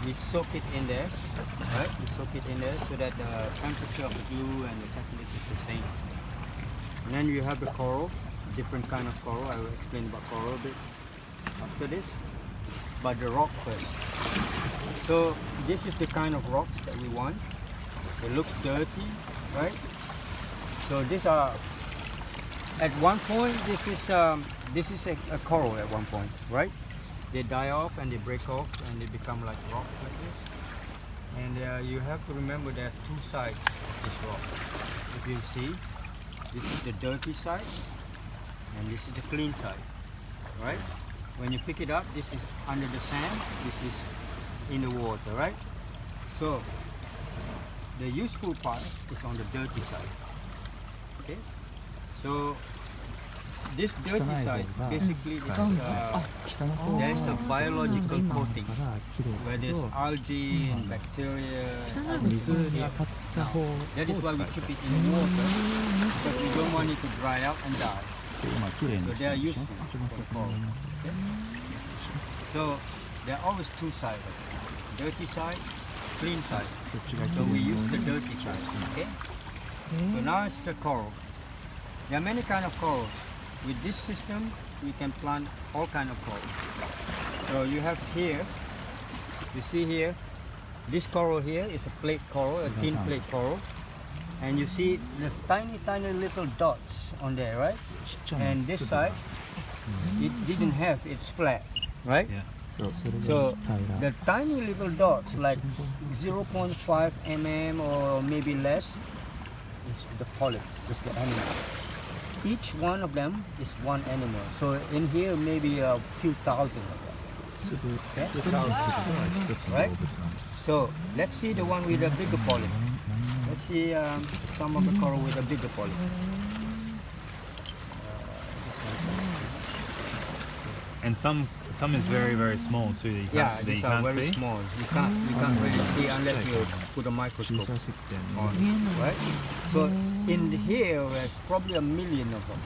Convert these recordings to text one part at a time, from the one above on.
we soak it in there, right? We soak it in there so that the temperature of the glue and the catalyst is the same. And then you have the coral, different kind of coral. I will explain about coral a bit after this. But the rock first. So this is the kind of rocks that we want. It looks dirty, right? So these are, at one point, this is a coral at one point, right? They die off and they break off and they become like rocks like this. And you have to remember there are two sides of this rock. If you see, this is the dirty side and this is the clean side, right? When you pick it up, this is under the sand, this is in the water, right? So the useful part is on the dirty side. Okay? So this dirty side, basically there is a biological coating where there's algae and bacteria and everything here. Now, that is why we keep it in the water, because we don't want it to dry out and die. So they are useful for coral. Okay? So there are always two sides, dirty side, clean side. So we use the dirty side. Okay? So now it's the coral. There are many kind of corals. With this system, we can plant all kind of corals. So you have here, you see here, this coral here is a plate coral, a thin plate coral. And you see the tiny, tiny little dots on there, right? And this side, it didn't have, it's flat, right? Yeah. So the tiny little dots, like 0.5 mm or maybe less, is the polyp, is the animal. Each one of them is one animal. So in here, maybe a few thousand of them. Okay? Right? So let's see the one with a bigger polyp. Let's see some of the coral with a bigger polyp. And some is very, very small too. You Yeah, can't, these you are can't very see. small. You can't really see unless you put a microscope on, right? So in here, there's probably 1 million of them,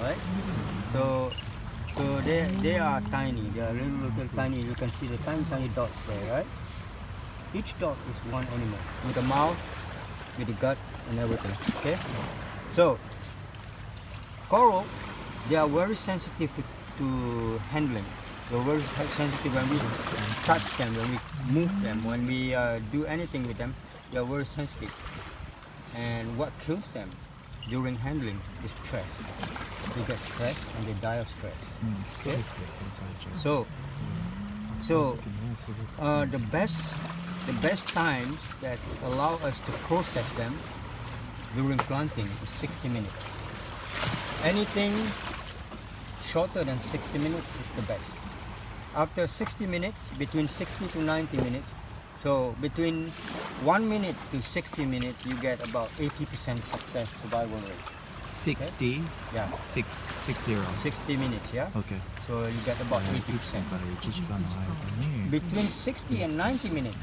right? So they are tiny. They are little tiny. You can see the tiny dots there, right? Each dot is one animal with a mouth, with a gut, and everything. Okay. So coral, they are very sensitive to handling. They're very sensitive when we touch them, when we move them, when we do anything with them. They are very sensitive. And what kills them during handling is stress. They get stressed and they die of stress. Okay? So the best times that allow us to process them during planting is 60 minutes. Anything shorter than 60 minutes is the best. After 60 minutes, between 60 to 90 minutes, so between 1 minute to 60 minutes, you get about 80% success survival rate. 60? Yeah. 60 minutes, yeah? Okay. So you get about 80%. Between 60 and 90 minutes,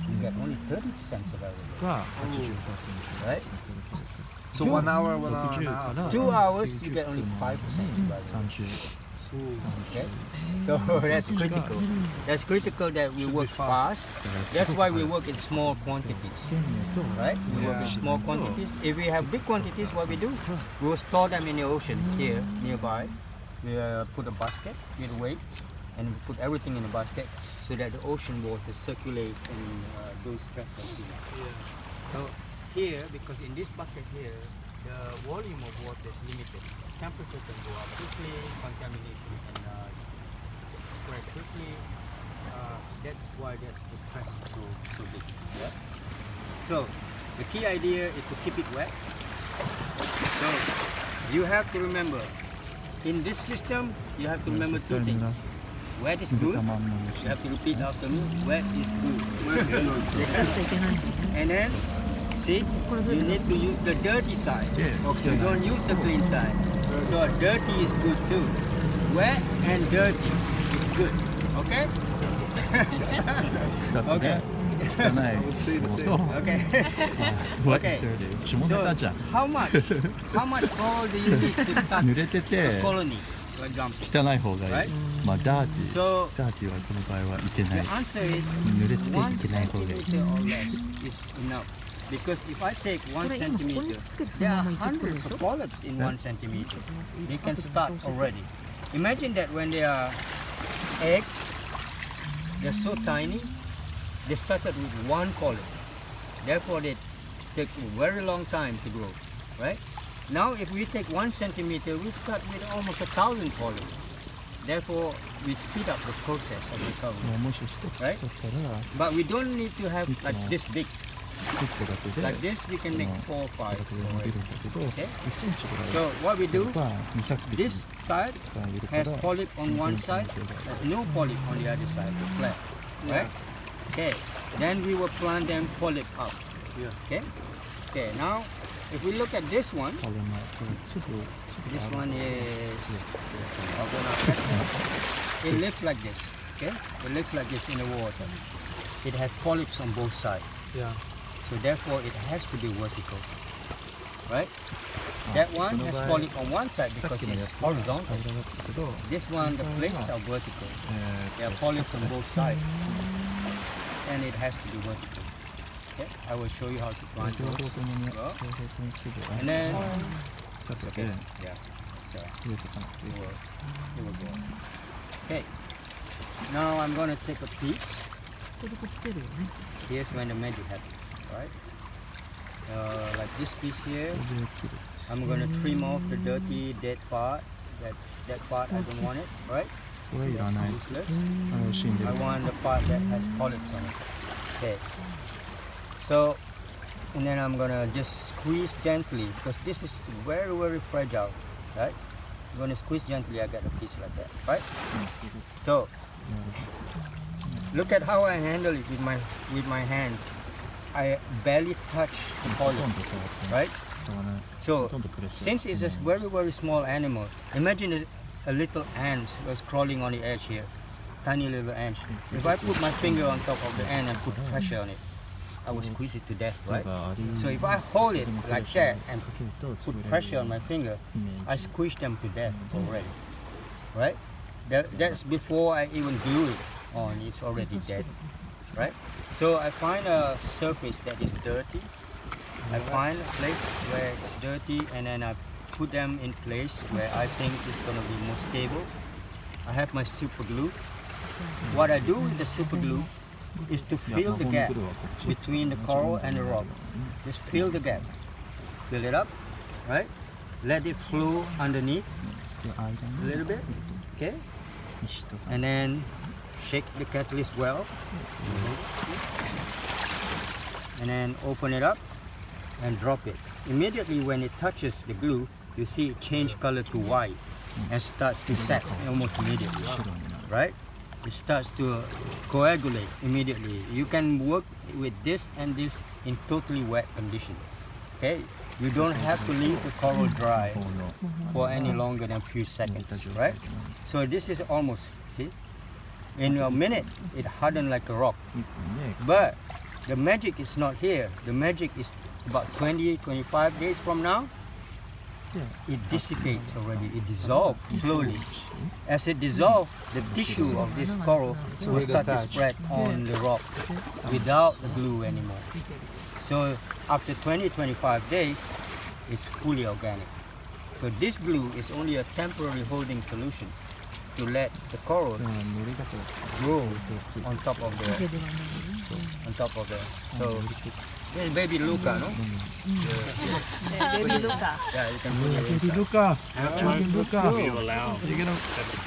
you get only 30% survival rate. Right? So 1 hour, 1 hour and a half. 2 hours, you get only 5% survival rate. Okay? So that's critical. That's critical that we work fast. That's why we work in small quantities. Right? We work in small quantities. If we have big quantities, what we do? We will store them in the ocean here, nearby. We put a basket with weights and we put everything in the basket so that the ocean water circulate and do stress activity. So here, because in this bucket here, the volume of water is limited. Temperature can go up quickly, contamination can spread quickly. That's why the stress is so big. Yeah? So the key idea is to keep it wet. So you have to remember, in this system, you have to remember two things. Wet is good. You have to repeat after me. Wet is good. Wet is good. And then, see, you need to use the dirty side. Okay. You don't use the clean side. So dirty is good too. Wet and dirty is good. Okay? Okay. I would say the same. Okay. Okay. So how much coral do you need to start a colony? for example. 汚い方がいい。 Right? まあダーティー。 So ダーティーはこの場合はいけな the い。 answer is 濡れてて 1いけない方がいい。 centimeter or less is enough. Because if I take 1 centimeter, there are hundreds of polyps in 1 centimeter. They can start already. Imagine that when they are eggs, they're so tiny, they started with 1 polyp. Therefore, they take a very long time to grow, right? Now, if we take 1 centimeter, we start with almost 1,000 polyps. Therefore, we speed up the process of recovery. もし一つ取ったら、 But we don't need to have like this big. 1個だけで Like this, we can make 4 or 5. 伸びるんだけど、 Okay. 1センチぐらい So what we do, は200匹 this side がいるか has ら、 polyp on one side, there's no polyp on the other side, it's flat, right? Okay, then we will plant them polyp up. Okay, okay. Now, if we look at this one, これもこれ粒 this one is it looks like this. Okay, it looks like this in the water. It has polyps on both sides. Yeah. So therefore, it has to be vertical, right? That one has polyp on one side because it's horizontal. 平らだったけど、 This one, the plates are vertical. There are polyps on both sides, and it has to be vertical. Okay, I will show you how to 両 plant 方 those. ともに両方とも粒を And then, 立て okay, て yeah, so 入れていかなくていい。 it will go. Okay, now I'm going to take a piece. ここつけるよね。 Here's when the magic happens, right? Like this piece here. これで切る。 I'm going to trim off the dirty, dead part. That part I don't want it, right? これいらない。 Useless. 死んで I る。 want the part that has polyps on it. Okay. So, and then I'm gonna just squeeze gently because this is very, very fragile, right? I'm gonna squeeze gently. I get a piece like that, right? So, look at how I handle it with my hands. I barely touch the ほと polyp, んど触ってない。 right? 触らない。 So, ほとんどプレッシャー since it's a very, very small animal, imagine a little ant was crawling on the edge here. Tiny little ant. If I put my finger on top of the ant and put pressure on it, I will squeeze it to death, right? So if I hold it like that and put pressure on my finger, I squish them to death already, right? That's before I even glue it on, it's already dead, right? So I find a surface that is dirty. I find a place where it's dirty and then I put them in place where I think it's going to be more stable. I have my super glue. What I do with the super glue is to fill the gap between the coral and the rock. Just fill the gap. Fill it up, right? Let it flow underneath で間 a に little bit, okay? 石とさ And then shake the catalyst well. And then open it up and drop it. Immediately when it touches the glue, you see it change color to white and starts to set almost immediately, right? It starts to coagulate immediately. You can work with this and this in totally wet condition. Okay? You don't have to leave the coral dry for any longer than a few seconds, right? So this is almost, see? In a minute, it hardened like a rock. 1本ね But the magic is not here. The magic is about 20, 25 days from now. It dissipates already. It dissolves slowly. As it dissolves, the tissue of this coral will start to spread on the rock without the glue anymore. So after 20, 25 days, it's fully organic. So this glue is only a temporary holding solution to let the coral ノリだから grow on top of the So this is baby Luca, no? ベビードカ Yeah, you can put it Baby inside. Luca Baby Luca You allow You're gonna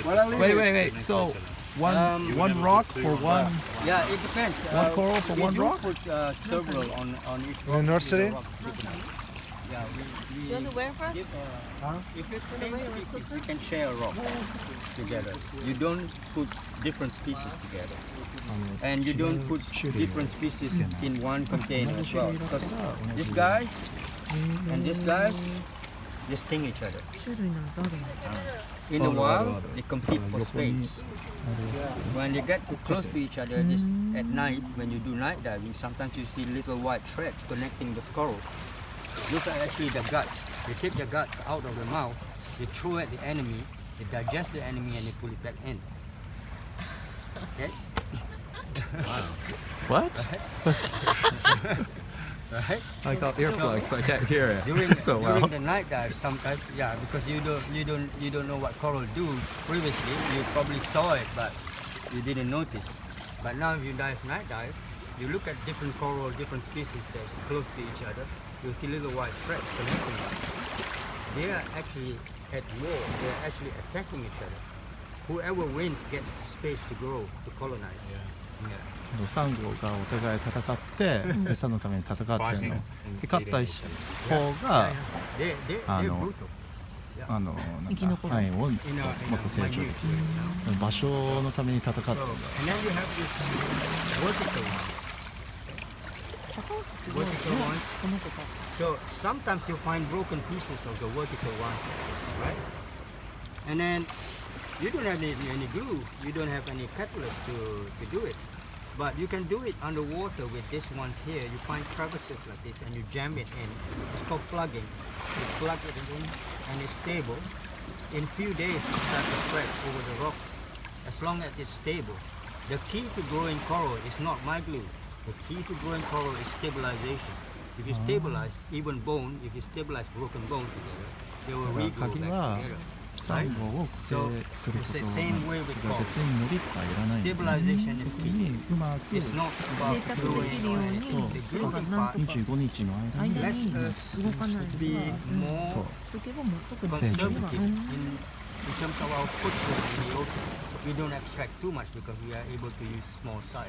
Well, I'll leave wait it. wait wait so one Um, rock for one Yeah, it depends. One coral for we one do rock? put several on each In rock. nursery? Rock big enough. Yeah, You want to wear for us? give, if it's same species, you can share a rock together. You don't put different species together. And you don't put different species in one container as well. Because these guys and these guys, they sting each other. 種類なんだあるんだ。 In the wild, they compete for space. When they get too close to each other, this, at night, when you do night diving, sometimes you see little white threads connecting the coral. Those are actually the guts. They take the guts out of the mouth, they throw at the enemy, They digest the enemy and they pull it back in. Okay? What? Right? I got earplugs. I can't hear it. During, So during well. the night dive, sometimes, yeah, because you don't know what coral do. Previously, you probably saw it, but you didn't notice. But now, if you night dive, you look at different coral, different species that's close to each other. You'll see little white threads connecting them. They are actually at war. They are actually attacking each other. Whoever wins gets space to grow, to colonize. Yeah. サンゴがお互い戦って餌のために戦ってるの Fighting で and 勝った eating 方が They're brutal. なん生き残るか範囲をもっ In と成長できる minute. 場所のために戦ってる So, んだ and then you have this vertical ones. 高くすごいね Vertical ones. この子たち So sometimes you find broken pieces of the vertical ones, right? And then you don't have any glue, you don't have any catalyst to do it. But you can do it underwater with these ones here. You find crevices like this and you jam it in. It's called plugging. You plug it in and it's stable. In few days it starts to stretch over the rock. As long as it's stable. The key to growing coral is not my glue. The key to growing coral is stabilization. If you stabilize even bone, if you stabilize broken bone together, they will regrow back together. サンゴを固定することが別にのりとかいらないんで Stabilization そ is こ key. にうまく It's not about 定着で growing きるよう or に anything. The そうが growing なん part とか25日の間に間 lets に us 動かない be の more そうしとけばもう特に conservative 大丈夫 in terms of our footprint in the ocean. We don't extract too much because we are able to use small size.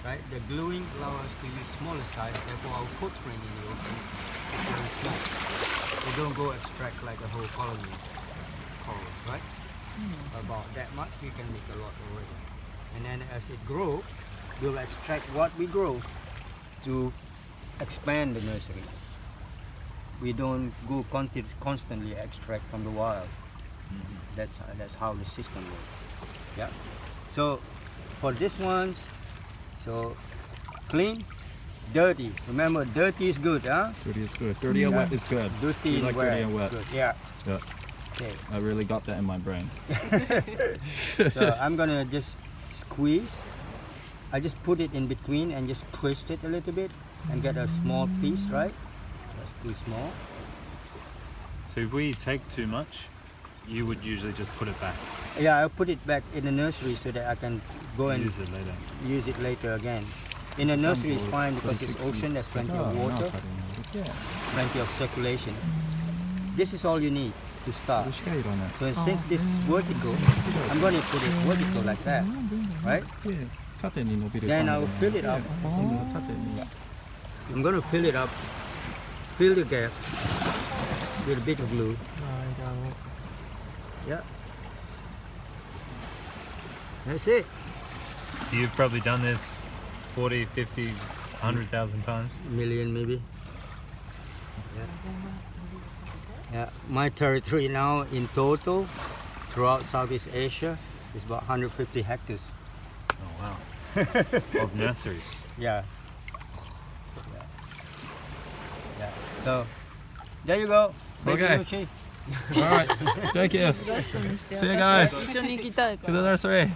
Right? The gluing allows us to use smaller size, therefore our footprint in the ocean is very small. We don't go extract like a whole colony of coral, right? About that much we can make a lot already. And then as it grows, we'll extract what we grow to expand the nursery. We don't go constantly extract from the wild. That's how the system works. Yeah. So for this ones, so clean, dirty. Remember, dirty is good, huh? Dirty is good. Dirty and wet is good. Dirty You and like wet dirty and is wet. good. Yeah. Yeah. Okay. I really got that in my brain. So I'm gonna just squeeze. I just put it in between and just twist it a little bit and get a small piece, right? That's too small. So if we take too much, you would usually just put it back, Yeah, I'll put it back in the nursery so that I can go and use it later. use it later again. In the nursery it's fine because it's ocean, there's plenty of water, ナーサリーに入れて plenty of circulation. This is all you need to そ start. れしかいらない So since this is vertical, I'm going to put it vertical like that, right? で縦に伸びる Then サン I ゴ will に fill it up. その縦に I'm going to fill it up, fill the gap with a bit of glue. Yeah. That's it. So you've probably done this 40, 50, 100,000 times. Million maybe. Yeah. My territory now in total throughout Southeast Asia is about 150 hectares. Oh wow. Of nurseries. Yeah. Yeah. So there you go. Thank you, Okay. Yoshi. Alright, thank you. ラストにして See you guys. 一緒に行きたいか To ら the nursery.